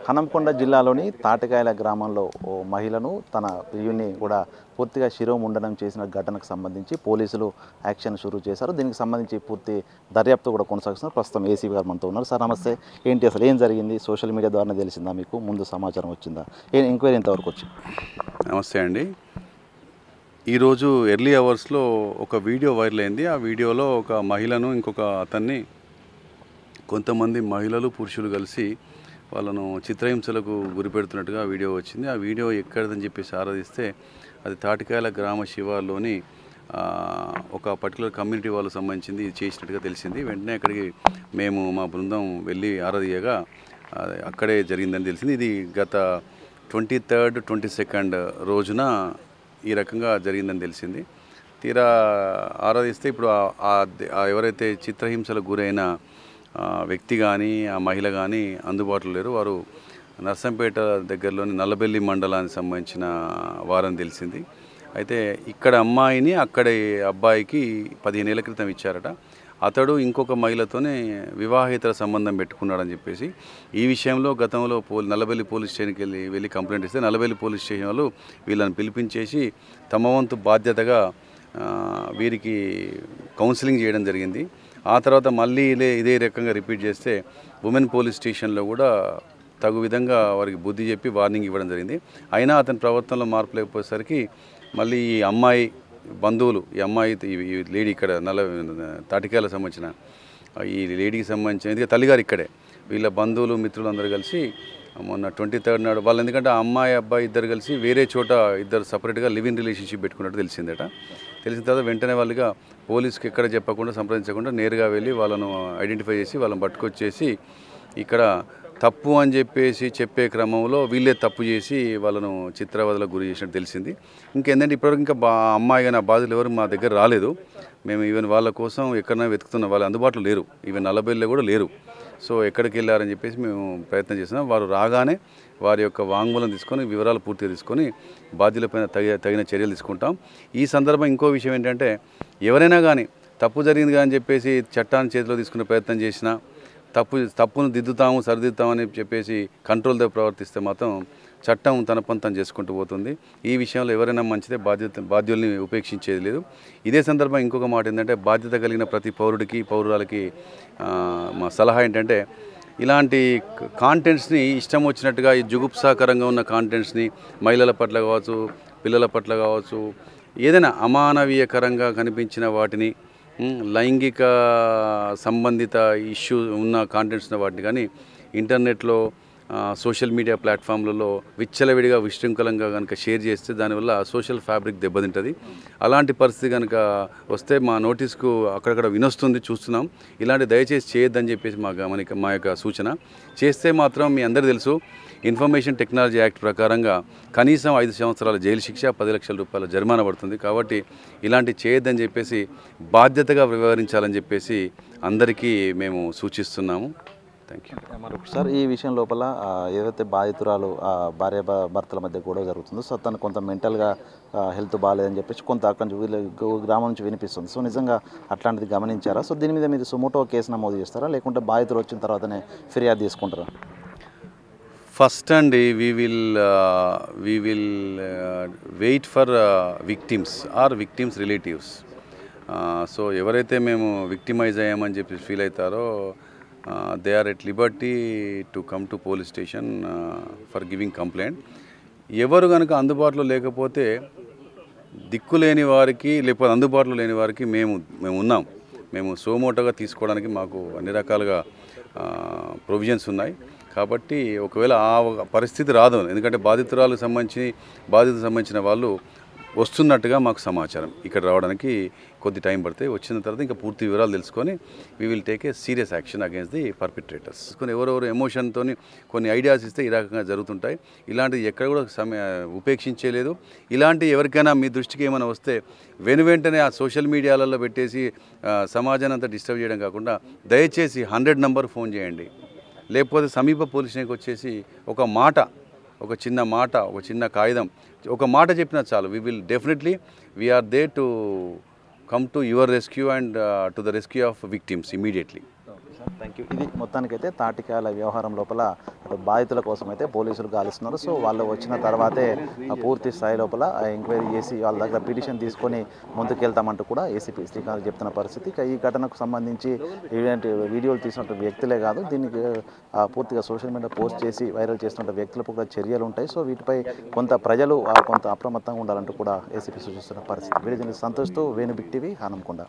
హనంకొండ జిల్లాలోని తాటికాయల గ్రామంలో ఓ మహిళను తన ప్రియుని కూడా పూర్తిగా శిరోముండనం చేసిన ఘటనకు సంబంధించి పోలీసులు యాక్షన్ షురూ చేశారు. దీనికి సంబంధించి పూర్తి దర్యాప్తు కూడా కొనసాగుతున్నారు. ప్రస్తుతం ఏసీబీ గారు మనతో ఉన్నారు. సార్ నమస్తే. ఏంటి అసలు ఏం జరిగింది? సోషల్ మీడియా ద్వారా తెలిసిందా మీకు? ముందు సమాచారం వచ్చిందా? ఎంక్వైరీ ఎంతవరకు వచ్చింది? నమస్తే అండి. ఈరోజు ఎర్లీ అవర్స్లో ఒక వీడియో వైరల్ అయింది. ఆ వీడియోలో ఒక మహిళను ఇంకొక అతన్ని కొంతమంది మహిళలు పురుషులు కలిసి వాళ్ళను చిత్రహింసలకు గురిపెడుతున్నట్టుగా వీడియో వచ్చింది. ఆ వీడియో ఎక్కడిదని చెప్పేసి ఆరాధిస్తే అది తాటికాయల గ్రామ శివార్లోని ఒక పర్టికులర్ కమ్యూనిటీ వాళ్ళకు సంబంధించింది ఇది చేసినట్టుగా తెలిసింది. వెంటనే అక్కడికి మేము మా బృందం వెళ్ళి ఆరాధియగా అక్కడే జరిగిందని తెలిసింది. ఇది గత 23rd, 22nd రోజున ఈ రకంగా జరిగిందని తెలిసింది. తీరా ఆరాధిస్తే ఇప్పుడు ఎవరైతే చిత్రహింసలకు గురైన వ్యక్తి కానీ ఆ మహిళ కానీ అందుబాటులో లేరు. వారు నర్సంపేట దగ్గరలోని నల్లబెల్లి మండలానికి సంబంధించిన వారని తెలిసింది. అయితే ఇక్కడ అమ్మాయిని అక్కడి అబ్బాయికి 15 ఏళ్ల క్రితం ఇచ్చారట. అతడు ఇంకొక మహిళతోనే వివాహేతర సంబంధం పెట్టుకున్నాడని చెప్పేసి ఈ విషయంలో గతంలో నల్లబెల్లి పోలీస్ స్టేషన్కి వెళ్ళి కంప్లైంట్ ఇస్తే నల్లబెల్లి పోలీస్ స్టేషన్ వాళ్ళు వీళ్ళని పిలిపించేసి తమ వంతు బాధ్యతగా వీరికి కౌన్సిలింగ్ చేయడం జరిగింది. ఆ తర్వాత మళ్ళీ ఇదే రకంగా రిపీట్ చేస్తే ఉమెన్ పోలీస్ స్టేషన్లో కూడా తగు విధంగా వారికి బుద్ధి చెప్పి వార్నింగ్ ఇవ్వడం జరిగింది. అయినా అతని ప్రవర్తనలో మార్పు లేకపోయేసరికి మళ్ళీ ఈ అమ్మాయి బంధువులు ఈ అమ్మాయి ఈ లేడీ ఇక్కడ తాటికాయలకు సంబంధించిన ఈ లేడీకి సంబంధించిన ఇది తల్లిగారు ఇక్కడే వీళ్ళ బంధువులు మిత్రులు అందరూ కలిసి మొన్న 23rd నాడు వాళ్ళు ఎందుకంటే ఆ అమ్మాయి అబ్బాయి ఇద్దరు కలిసి వేరే చోట ఇద్దరు సపరేట్గా లివ్ ఇన్ రిలేషన్షిప్ పెట్టుకున్నట్టు తెలిసిందట. తెలిసిన తర్వాత వెంటనే వాళ్ళుగా పోలీస్కి ఎక్కడ చెప్పకుండా సంప్రదించకుండా నేరుగా వెళ్ళి వాళ్ళను ఐడెంటిఫై చేసి వాళ్ళని పట్టుకొచ్చేసి ఇక్కడ తప్పు అని చెప్పేసి చెప్పే క్రమంలో వీళ్ళే తప్పు చేసి వాళ్ళను చిత్రవదలకు గురి చేసినట్టు తెలిసింది. ఇంకేంటంటే ఇప్పటివరకు ఇంకా అమ్మాయి కానీ ఆ బాధితులు ఎవరు మా దగ్గర రాలేదు. మేము ఈవెన్ వాళ్ళ కోసం ఎక్కడైనా వెతుకుతున్నాం. వాళ్ళు అందుబాటులో లేరు. ఈవెన్ నల్లబెల్లిలో కూడా లేరు. సో ఎక్కడికి వెళ్ళారని చెప్పేసి మేము ప్రయత్నం చేస్తున్నాం. వారు రాగానే వారి యొక్క వాంగ్మూలం తీసుకొని వివరాలు పూర్తిగా తీసుకొని బాధ్యులపైన తగిన చర్యలు తీసుకుంటాం. ఈ సందర్భం ఇంకో విషయం ఏంటంటే ఎవరైనా కానీ తప్పు జరిగింది కానీ చెప్పేసి చట్టాన్ని చేతిలో తీసుకునే ప్రయత్నం చేసినా తప్పును దిద్దుతాము సరిదిద్దుతామని చెప్పేసి కంట్రోల్తో ప్రవర్తిస్తే మాత్రం చట్టం తన పని తను చేసుకుంటూ పోతుంది. ఈ విషయంలో ఎవరైనా మంచిదే బాధ్యుల్ని ఉపేక్షించేది లేదు. ఇదే సందర్భం ఇంకొక మాట ఏంటంటే బాధ్యత కలిగిన ప్రతి పౌరురాలకి మా సలహా ఏంటంటే ఇలాంటి కాంటెంట్స్ని ఇష్టం వచ్చినట్టుగా ఈ జుగుప్సాకరంగా ఉన్న కాంటెంట్స్ని మహిళల పట్ల కావచ్చు పిల్లల పట్ల కావచ్చు ఏదైనా అమానవీయకరంగా కనిపించిన వాటిని లైంగిక సంబంధిత ఇష్యూ ఉన్న కాంటెంట్స్ వాటిని కానీ ఇంటర్నెట్లో సోషల్ మీడియా ప్లాట్ఫామ్లలో విచ్చలవిడిగా విశృంఖలంగా కనుక షేర్ చేస్తే దానివల్ల సోషల్ ఫ్యాబ్రిక్ దెబ్బతింటుంది. అలాంటి పరిస్థితి కనుక వస్తే మా నోటీస్కు అక్కడక్కడ వినొస్తుంది, చూస్తున్నాం. ఇలాంటి దయచేసి చేయొద్దని చెప్పేసి మా యొక్క సూచన. చేస్తే మాత్రం మీ అందరికీ తెలుసు ఇన్ఫర్మేషన్ టెక్నాలజీ యాక్ట్ ప్రకారంగా కనీసం 5 సంవత్సరాల జైలు శిక్ష, 10 లక్షల రూపాయల జరిమానా పడుతుంది. కాబట్టి ఇలాంటి చేయొద్దని చెప్పేసి బాధ్యతగా వ్యవహరించాలని చెప్పేసి అందరికీ మేము సూచిస్తున్నాము. Thank you. సార్ ఈ విషయం లోపల ఏదైతే బాధితురాలు భార్య భర్తల మధ్య గొడవ జరుగుతుందో సో తను కొంత మెంటల్గా హెల్త్ బాగాలేదని చెప్పేసి కొంత అక్కడి నుంచి గ్రామం నుంచి వినిపిస్తుంది. సో నిజంగా అట్లాంటిది గమనించారా? సో దీని మీద మీరు సుమోటో కేసు నమోదు చేస్తారా లేకుంటే బాధితులు వచ్చిన తర్వాతనే ఫిర్యాదు తీసుకుంటారా? ఫస్ట్ అండి we will wait for victims or victims relatives. So ఎవరైతే మేము విక్టిమైజ్ అయ్యామని చెప్పి ఫీల్ అవుతారో they are at liberty to come to police station for giving complaint. ఎవరు కనుక అందుబాటులో లేకపోతే దిక్కులేని వారికి లేకపోతే అందుబాటులో లేని వారికి మేము ఉన్నాం. మేము సోమోటోగా తీసుకోవడానికి మాకు అన్ని రకాలుగా ప్రొవిజన్స్ ఉన్నాయి. కాబట్టి ఒకవేళ ఆ పరిస్థితి రాదు, ఎందుకంటే బాధితులకు సంబంధించిన వాళ్ళు వస్తున్నట్టుగా మాకు సమాచారం. ఇక్కడ రావడానికి కొద్ది టైం పడితే వచ్చిన తర్వాత ఇంకా పూర్తి వివరాలు తెలుసుకొని we will take a serious action against the perpetrators. ఎవరెవరు ఎమోషన్తో కొన్ని ఐడియాస్ ఇస్తే ఈ రకంగా జరుగుతుంటాయి. ఇలాంటివి ఎక్కడ కూడా ఉపేక్షించేలేదు. ఇలాంటి ఎవరికైనా మీ దృష్టికి ఏమైనా వస్తే వెంటనే ఆ సోషల్ మీడియాలలో పెట్టేసి సమాజాన్ని అంతా డిస్టర్బ్ చేయడం కాకుండా దయచేసి 100 నంబర్ ఫోన్ చేయండి. లేకపోతే సమీప పోలీస్ స్టేషన్కి వచ్చేసి ఒక చిన్న మాట ఒక చిన్న కాగితం ఒక మాట చెప్పినా చాలు. we are there to come to your rescue and to the rescue of victims immediately. Thank you. ఇది మొత్తానికైతే తాటికాయల వ్యవహారం లోపల అటు బాధితుల కోసం అయితే పోలీసులు గాలిస్తున్నారు. సో వాళ్ళు వచ్చిన తర్వాతే పూర్తి స్థాయి లోపల ఎంక్వైరీ చేసి వాళ్ళ దగ్గర పిటిషన్ తీసుకొని ముందుకెళ్తామంటూ కూడా ఏసీపీ శ్రీకాంత్ చెప్తున్న పరిస్థితి. ఇక ఈ ఘటనకు సంబంధించి ఇలాంటి వీడియోలు తీసినటువంటి వ్యక్తులే కాదు, దీనికి పూర్తిగా సోషల్ మీడియా పోస్ట్ చేసి వైరల్ చేస్తున్న వ్యక్తులకు కూడా చర్యలు ఉంటాయి. సో వీటిపై కొంత ప్రజలు కొంత అప్రమత్తంగా ఉండాలంటూ కూడా ఏసీపీ సూచిస్తున్న పరిస్థితి. వీడియో సంతోష్తో వేణు బిగ్ టీవీ, హనంకొండ.